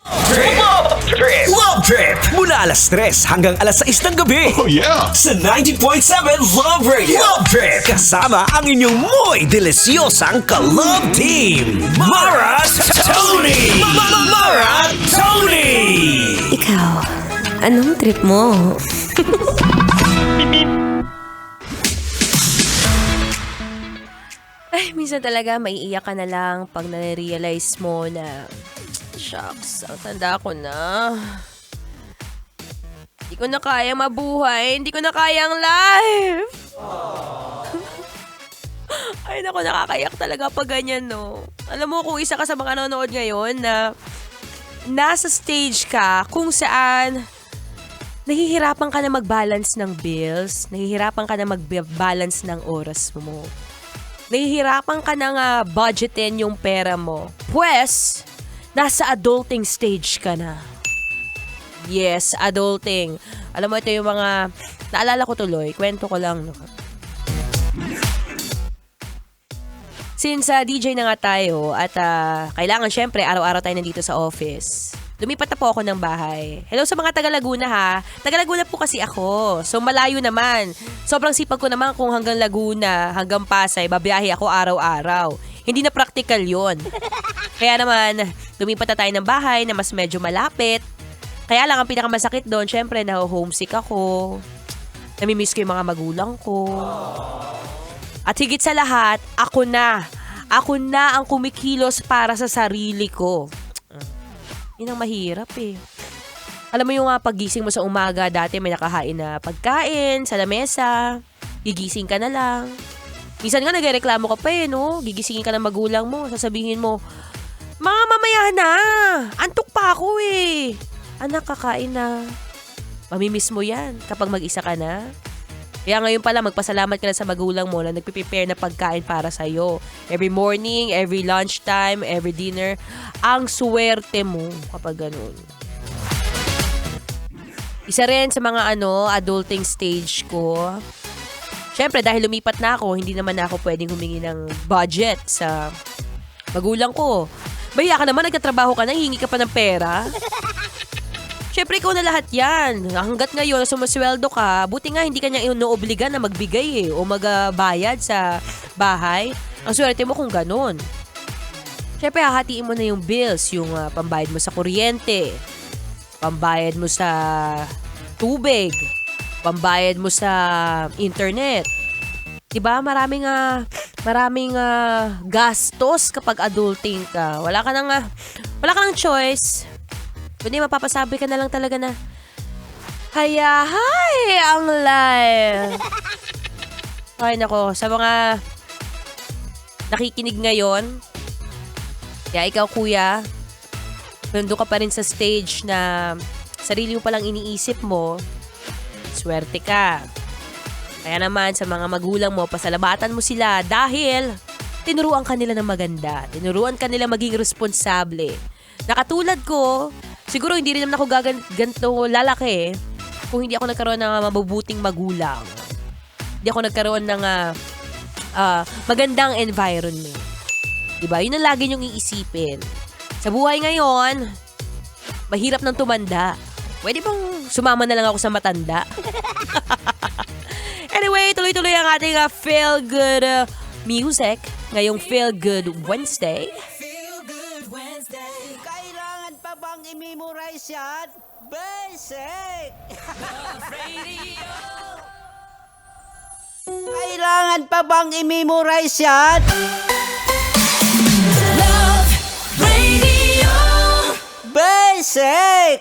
Love Trip! Mula alas 3 hanggang alas 6 ng gabi. Oh yeah! Sa 90.7 Love Radio. Love Trip! Kasama ang inyong muy delisyosang ka-love team. Mara Tony! Mara Tony! Ikaw, anong trip mo? Ay, minsan talaga maiiyak ka na lang pag na-realize mo na shucks, ang tanda ko na. Hindi ko na kaya mabuhay, hindi ko na kayang life. Ay, naku, nakakayak talaga pag ganyan, no? Alam mo, kung isa ka sa mga nanonood ngayon na nasa stage ka kung saan nahihirapan ka na mag-balance ng bills, nahihirapan ka na mag-balance ng oras mo, nahihirapan ka na nga budgetin yung pera mo, pues, nasa adulting stage ka na. Yes, adulting. Alam mo, ito yung mga, naalala ko tuloy, kwento ko lang, no? Since DJ na nga tayo at kailangan syempre araw-araw tayo nandito sa office, lumipat na po ako ng bahay. Hello sa mga taga Laguna ha. Taga Laguna po kasi ako. So malayo naman. Sobrang sipag ko naman kung hanggang Laguna, hanggang Pasay, babiyahe ako araw-araw. Hindi na practical yon. Kaya naman, lumipat na tayo ng bahay na mas medyo malapit. Kaya lang ang pinakamasakit doon, syempre na-homesick ako. Namimiss ko yung mga magulang ko. At higit sa lahat, ako na ang kumikilos para sa sarili ko. Yun ang mahirap eh. Alam mo yung paggising mo sa umaga, dati may nakahain na pagkain sa lamesa, gigising ka na lang. Minsan nga nagreklamo ka pa eh, no? Gigisingin ka ng magulang mo, sasabihin mo, "Mga mamaya na, antok pa ako eh." Anak, kakain na. Mamimiss mo yan kapag mag-isa ka na. Kaya ngayon pala, magpasalamat ka na sa magulang mo na nagpiprepare na pagkain para sa'yo. Every morning, every lunchtime, every dinner. Ang swerte mo kapag ganun. Isa rin sa mga adulting stage ko. Siyempre, dahil lumipat na ako, hindi naman ako pwedeng humingi ng budget sa magulang ko. Baya ka naman, nagtatrabaho ka na, hingi ka pa ng pera. Siyempre, ikaw na lahat yan. Hanggat ngayon, sumusweldo ka, buti nga hindi ka niya inoobligan na magbigay o magbayad sa bahay. Ang swerte mo kung ganun. Siyempre, hahatiin mo na yung bills, yung pambayad mo sa kuryente, pambayad mo sa tubig, pambayad mo sa internet. Diba? Maraming gastos kapag adulting ka. Wala ka nang choice. Kundi mapapasabi ka na lang talaga na, hayahay ang life. Ay nako, sa mga nakikinig ngayon, kaya ikaw kuya, nandun ka pa rin sa stage na sarili mo palang iniisip mo, swerte ka. Kaya naman sa mga magulang mo, pasalamatan mo sila dahil tinuruan ka nila ng maganda. Tinuruan ka nila maging responsable. Nakatulad ko, siguro hindi rin naman ako ganito lalaki kung hindi ako nagkaroon ng mabubuting magulang. Hindi ako nagkaroon ng magandang environment. Diba? Yun ang lagi niyong iisipin. Sa buhay ngayon, mahirap nang tumanda. Pwede bang sumama na lang ako sa matanda? Anyway, tuloy-tuloy ang ating Feel Good music ngayong Feel Good Wednesday. Kailangan pa bang i-memorize yan? Basic! Kailangan pa bang i-memorize yan? Love Radio. Basic!